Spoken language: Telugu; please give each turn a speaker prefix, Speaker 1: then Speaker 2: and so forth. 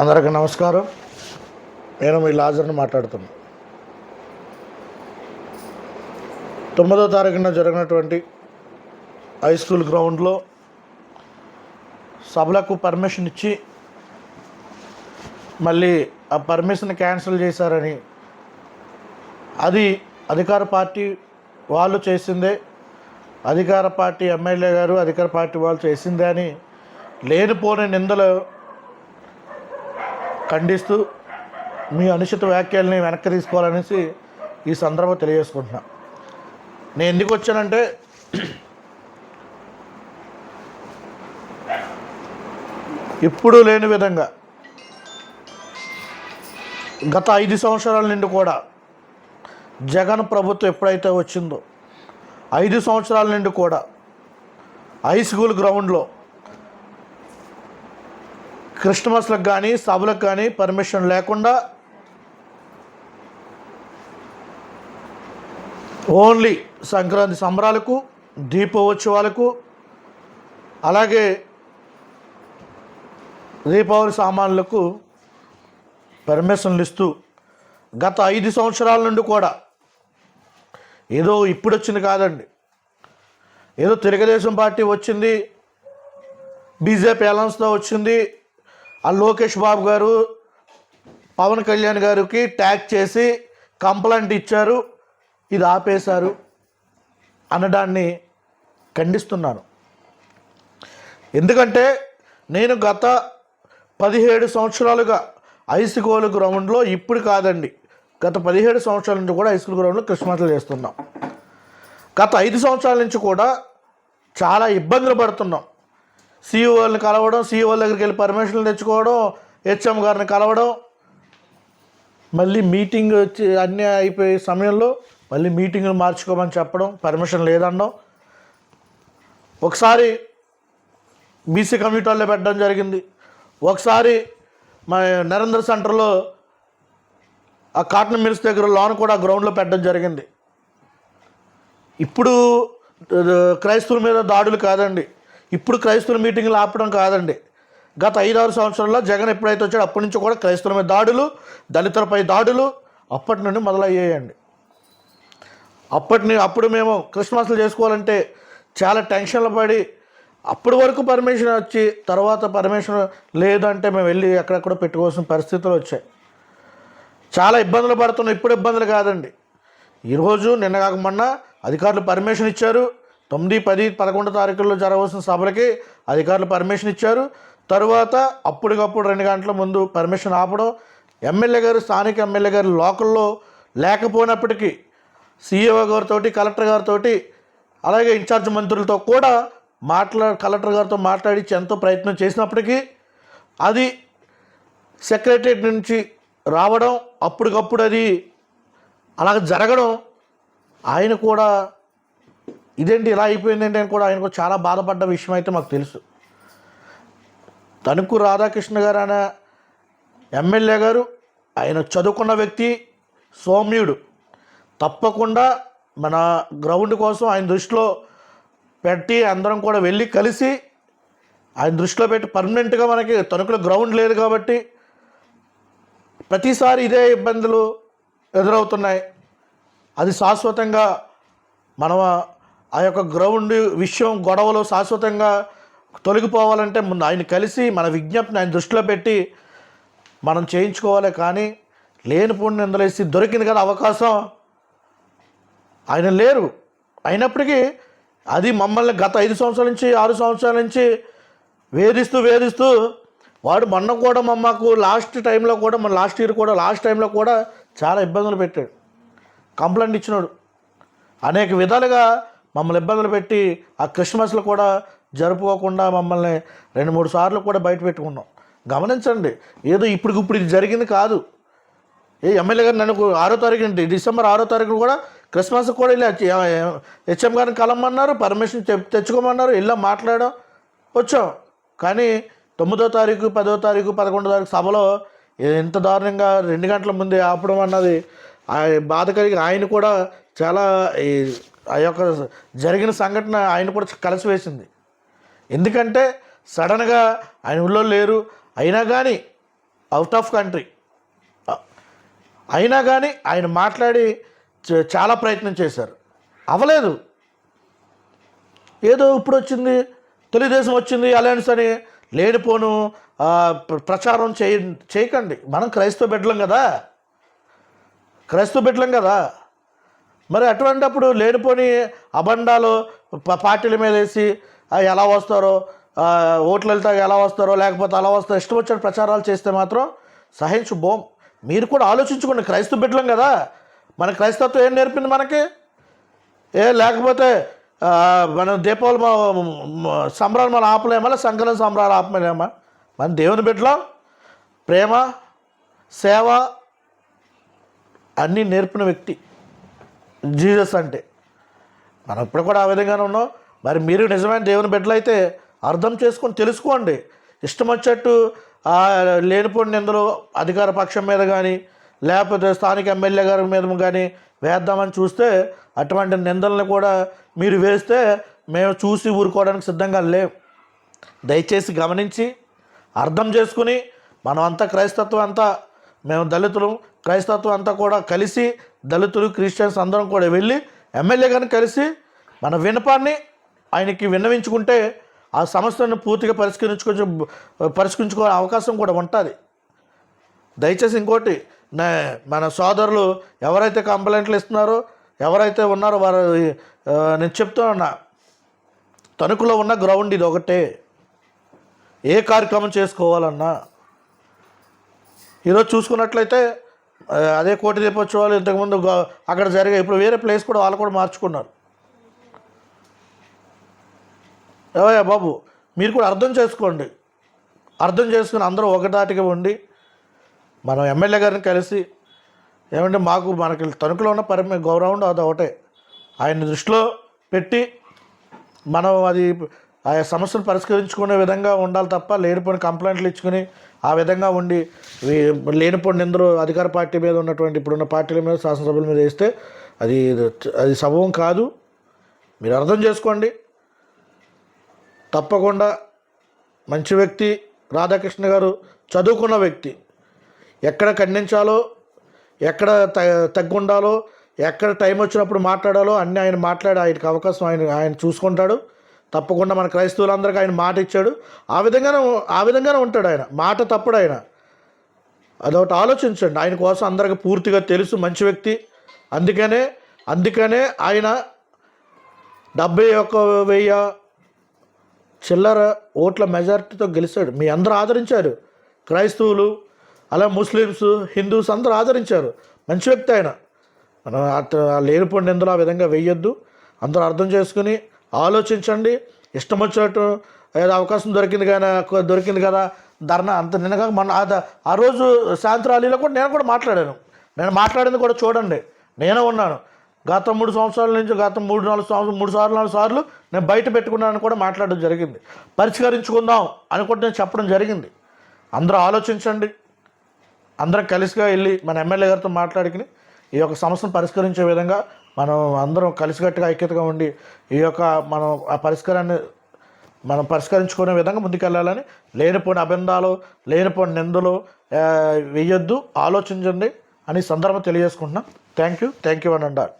Speaker 1: అందరికీ నమస్కారం. నేను మీ లాజర్ని మాట్లాడుతున్నాను. 9వ తారీఖున జరిగినటువంటి హై స్కూల్ గ్రౌండ్లో సభలకు పర్మిషన్ ఇచ్చి మళ్ళీ ఆ పర్మిషన్ క్యాన్సిల్ చేశారని, అది అధికార పార్టీ వాళ్ళు చేసిందే, అధికార పార్టీ ఎమ్మెల్యే గారు అధికార పార్టీ వాళ్ళు చేసిందే అని లేనిపోని నిందలు ఖండిస్తూ మీ అనుచిత వ్యాఖ్యల్ని వెనక్కి తీసుకోవాలనేసి ఈ సందర్భం తెలియజేసుకుంటున్నా. నేను ఎందుకు వచ్చానంటే, ఇప్పుడు లేని విధంగా గత 5 సంవత్సరాల నుండి కూడా జగన్ ప్రభుత్వం ఎప్పుడైతే వచ్చిందో 5 సంవత్సరాల నుండి కూడా హై స్కూల్ గ్రౌండ్లో క్రిస్మస్లకు కానీ సభలకు కానీ పర్మిషన్ లేకుండా ఓన్లీ సంక్రాంతి సంబరాలకు, దీపోత్సవాలకు, అలాగే దీపావళి సామాన్లకు పర్మిషన్లు ఇస్తూ గత 5 సంవత్సరాల నుండి కూడా, ఏదో ఇప్పుడు వచ్చింది కాదండి, ఏదో తెలుగుదేశం పార్టీ వచ్చింది, బీజేపీ అలయన్స్తో వచ్చింది, ఆ లోకేష్ బాబు గారు పవన్ కళ్యాణ్ గారికి ట్యాగ్ చేసి కంప్లైంట్ ఇచ్చారు, ఇది ఆపేశారు అనడాన్ని ఖండిస్తున్నాను. ఎందుకంటే నేను గత 17 సంవత్సరాలుగా హై స్కూల్ గ్రౌండ్లో, ఇప్పుడు కాదండి, గత 17 సంవత్సరాల నుంచి కూడా హై స్కూల్ గ్రౌండ్లో క్రిస్మస్లు చేస్తున్నాం. గత 5 సంవత్సరాల నుంచి కూడా చాలా ఇబ్బందులు పడుతున్నాం. సీఈఓని కలవడం, సీఈఓ దగ్గరికి వెళ్ళి పర్మిషన్లు తెచ్చుకోవడం, హెచ్ఎం గారిని కలవడం, మళ్ళీ మీటింగ్ వచ్చి అన్నీ అయిపోయే సమయంలో మళ్ళీ మీటింగ్లు మార్చుకోమని చెప్పడం, పర్మిషన్ లేదనడం. ఒకసారి బీసీ కమ్యూనిటీల్లో పెట్టడం జరిగింది, ఒకసారి మా నరేంద్ర సెంటర్లో ఆ కాటన్ మిల్స్ దగ్గర లోన్ కూడా గ్రౌండ్లో పెట్టడం జరిగింది. ఇప్పుడు క్రైస్తవుల మీద దాడులు కాదండి, ఇప్పుడు క్రైస్తవుల మీటింగ్లు ఆపడం కాదండి. గత 5-6 సంవత్సరాల్లో జగన్ ఎప్పుడైతే వచ్చాడో అప్పటి నుంచి కూడా క్రైస్తవుల మీద దాడులు, దళితులపై దాడులు అప్పటి నుండి మొదలయ్యాయండి. అప్పుడు మేము క్రిస్మస్లు చేసుకోవాలంటే చాలా టెన్షన్లు పడి, అప్పటి వరకు పర్మిషన్ వచ్చి తర్వాత పర్మిషన్ లేదంటే మేము వెళ్ళి ఎక్కడెక్కడ పెట్టుకోవాల్సిన పరిస్థితులు వచ్చాయి. చాలా ఇబ్బందులు పడుతున్నాం. ఇప్పుడు ఇబ్బందులు కాదండి, ఈరోజు నిన్న కాక మొన్న అధికారులు పర్మిషన్ ఇచ్చారు. 9, 10, 11 తారీఖుల్లో జరగవలసిన సభలకి అధికారులు పర్మిషన్ ఇచ్చారు. తరువాత అప్పటికప్పుడు 2 గంటల ముందు పర్మిషన్ ఆపడం, ఎమ్మెల్యే గారు, స్థానిక ఎమ్మెల్యే గారు లోకల్లో లేకపోయినప్పటికీ సీఈఓ గారితో, కలెక్టర్ గారితో, అలాగే ఇన్ఛార్జ్ మంత్రులతో కూడా కలెక్టర్ గారితో మాట్లాడించి ఎంతో ప్రయత్నం చేసినప్పటికీ అది సెక్రటరియట్ నుంచి రావడం, అప్పటికప్పుడు అది అలాగ జరగడం, ఆయన కూడా ఇదేంటి ఇలా అయిపోయిందంటే అని కూడా ఆయనకు చాలా బాధపడ్డ విషయం అయితే మాకు తెలుసు. తణుకు రాధాకృష్ణ గారు అనే ఎమ్మెల్యే గారు, ఆయన చదువుకున్న వ్యక్తి, సౌమ్యుడు, తప్పకుండా మన గ్రౌండ్ కోసం ఆయన దృష్టిలో పెట్టి అందరం కూడా వెళ్ళి కలిసి ఆయన దృష్టిలో పెట్టి పర్మనెంట్గా, మనకి తణుకులో గ్రౌండ్ లేదు కాబట్టి ప్రతిసారి ఇదే ఇబ్బందులు ఎదురవుతున్నాయి. అది శాశ్వతంగా మనం ఆ యొక్క గ్రౌండ్ విషయం, గొడవలు శాశ్వతంగా తొలగిపోవాలంటే ముందు ఆయన కలిసి మన విజ్ఞప్తిని ఆయన దృష్టిలో పెట్టి మనం చేయించుకోవాలి. కానీ లేనిపోని నిందలేసి దొరికింది కదా అవకాశం, ఆయన లేరు. అయినప్పటికీ అది మమ్మల్ని గత 5 సంవత్సరాల నుంచి 6 సంవత్సరాల నుంచి వేధిస్తూ వాడు మొన్న కూడా మాకు లాస్ట్ టైంలో కూడా, మన లాస్ట్ ఇయర్ కూడా, లాస్ట్ టైంలో కూడా చాలా ఇబ్బందులు పెట్టాడు. కంప్లైంట్ ఇచ్చినాడు, అనేక విధాలుగా మమ్మల్ని ఇబ్బందులు పెట్టి ఆ క్రిస్మస్లు కూడా జరుపుకోకుండా మమ్మల్ని 2-3 సార్లు కూడా బయట పెట్టుకున్నాం. గమనించండి, ఏదో ఇప్పుడు ఇది జరిగింది కాదు. ఎమ్మెల్యే గారు నన్ను 6వ తారీఖు, డిసెంబర్ 6వ తారీఖున కూడా క్రిస్మస్ కూడా వెళ్ళి హెచ్ఎం గారిని కలమన్నారు, పర్మిషన్ తెచ్చుకోమన్నారు, వెళ్ళాం, మాట్లాడాం, వచ్చాం. కానీ 9వ తారీఖు, 10వ తారీఖు, 11వ తారీఖు సభలో ఎంత దారుణంగా 2 గంటల ముందే ఆపడం అన్నది బాధ కలిగి, ఆయన కూడా చాలా ఆ యొక్క జరిగిన సంఘటన ఆయన కూడా కలిసివేసింది. ఎందుకంటే సడన్గా ఆయన ఊళ్ళో లేరు, అయినా కానీ అవుట్ ఆఫ్ కంట్రీ. అయినా కానీ ఆయన మాట్లాడి చాలా ప్రయత్నం చేశారు, అవ్వలేదు. ఏదో ఇప్పుడు వచ్చింది తెలుగుదేశం వచ్చింది అలయన్స్ అని లేనిపోను ప్రచారం చేయకండి. మనం క్రైస్తవ బిడ్డలం కదా. మరి అటువంటిప్పుడు లేనిపోని అబండాలు పార్టీల మీద వేసి ఎలా వస్తారో, ఓట్లు వెళ్తాక ఎలా వస్తారో, లేకపోతే అలా వస్తారో ఇష్టం వచ్చిన ప్రచారాలు చేస్తే మాత్రం సహించుబోం. మీరు కూడా ఆలోచించుకోండి, క్రైస్తవ బిడ్డలం కదా. మన క్రైస్తవత్వం ఏం నేర్పింది మనకి? లేకపోతే మనం దీపావళి సంబరాలు మనం ఆపలేమా, సంక్రాంతి సంబరాలు ఆపలేమా? మన దేవుని బిడ్డలం. ప్రేమ, సేవ అన్నీ నేర్పిన వ్యక్తి జీసస్ అంటే. మనం ఇప్పుడు కూడా ఆ విధంగానే ఉన్నాం. మరి మీరు నిజమైన దేవుని బిడ్డలైతే అర్థం చేసుకొని తెలుసుకోండి. ఇష్టం వచ్చేట్టు లేనిపోయిన నిందలు అధికార పక్షం మీద కానీ లేకపోతే స్థానిక ఎమ్మెల్యే గారి మీద కానీ వేద్దామని చూస్తే అటువంటి నిందలను కూడా మీరు వేస్తే మేము చూసి ఊరుకోవడానికి సిద్ధంగా లేవు. దయచేసి గమనించి అర్థం చేసుకుని మనం అంతా క్రైస్తత్వం అంతా, మేము దళితులు క్రైస్తత్వం అంతా కూడా కలిసి దళితులు క్రిస్టియన్స్ అందరం కూడా వెళ్ళి ఎమ్మెల్యే గారిని కలిసి మన విన్నపాన్ని ఆయనకి విన్నవించుకుంటే ఆ సమస్యను పూర్తిగా పరిష్కరించుకునే అవకాశం కూడా ఉంటుంది. దయచేసి ఇంకోటి, మన సోదరులు ఎవరైతే కంప్లైంట్లు ఇస్తున్నారో ఎవరైతే ఉన్నారో వారు, నేను చెప్తున్నా, తణుకులో ఉన్న గ్రౌండ్ ఇది ఒకటే. ఏ కార్యక్రమం చేసుకోవాలన్నా ఈరోజు చూసుకున్నట్లయితే అదే కోటి దీపోత్సవాలు ఇంతకుముందు అక్కడ జరిగాయి. ఇప్పుడు వేరే ప్లేస్ కూడా వాళ్ళు కూడా మార్చుకున్నారు. ఏవయ్యా బాబు, మీరు కూడా అర్థం చేసుకోండి. అర్థం చేసుకుని అందరూ ఒకటాటిగా ఉండి మనం ఎమ్మెల్యే గారిని కలిసి, ఏమంటే మనకి తణుకులో ఉన్న గ్రౌండ్ అది ఒకటే, ఆయన దృష్టిలో పెట్టి మనం అది ఆ సమస్యను పరిష్కరించుకునే విధంగా ఉండాలి తప్ప లేనిపోయిన కంప్లైంట్లు ఇచ్చుకుని ఆ విధంగా ఉండి లేనిపోయిన నిందరు అధికార పార్టీ మీద ఉన్నటువంటి ఇప్పుడున్న పార్టీల మీద, శాసనసభ్యుల మీద వేస్తే అది సబబం కాదు. మీరు అర్థం చేసుకోండి. తప్పకుండా మంచి వ్యక్తి రాధాకృష్ణ గారు, చదువుకున్న వ్యక్తి. ఎక్కడ ఖండించాలో, ఎక్కడ తగ్గుండాలో, ఎక్కడ టైం వచ్చినప్పుడు మాట్లాడాలో అన్నీ ఆయన మాట్లాడి ఆయనకి అవకాశం ఆయన చూసుకుంటాడు. తప్పకుండా మన క్రైస్తవులందరికీ ఆయన మాట ఇచ్చాడు. ఆ విధంగానే ఉంటాడు ఆయన. మాట తప్పుడు ఆయన. అదొకటి ఆలోచించండి. ఆయన కోసం అందరికీ పూర్తిగా తెలుసు, మంచి వ్యక్తి. అందుకనే ఆయన 71,000 చిల్లర ఓట్ల మెజారిటీతో గెలిచాడు. మీ అందరూ ఆదరించారు. క్రైస్తవులు, అలా ముస్లిమ్స్, హిందూస్ అందరూ ఆదరించారు. మంచి వ్యక్తి ఆయన. మనం లేనిపోయిన నిందలు ఆ విధంగా వేయొద్దు. అందరూ అర్థం చేసుకుని ఆలోచించండి. ఇష్టం వచ్చినట్టు ఏదో అవకాశం దొరికింది కదా ధర్నా అంత నిన్నగా ఆ రోజు సాయంత్రం ర్యాలీలో కూడా నేను కూడా మాట్లాడాను. నేను మాట్లాడింది కూడా చూడండి. నేనే ఉన్నాను. గత 3 సంవత్సరాల నుంచి గత 3-4 సార్లు నేను బయట పెట్టుకున్నాను కూడా మాట్లాడడం జరిగింది. పరిష్కరించుకుందాం అని కూడా నేను చెప్పడం జరిగింది. అందరూ ఆలోచించండి. అందరం కలిసిగా వెళ్ళి మన ఎమ్మెల్యే గారితో మాట్లాడుకుని ఈ యొక్క సమస్యను పరిష్కరించే విధంగా మనం అందరం కలిసికట్టుగా ఐక్యతగా ఉండి ఈ యొక్క మనం ఆ పరిష్కారాన్ని మనం పరిష్కరించుకునే విధంగా ముందుకెళ్ళాలని, లేనిపోయిన అభిందాలు, లేనిపోయిన నిందలు వేయొద్దు, ఆలోచించండి అని సందర్భం తెలియజేసుకుంటున్నాం. థ్యాంక్ యూ అని అంటారు.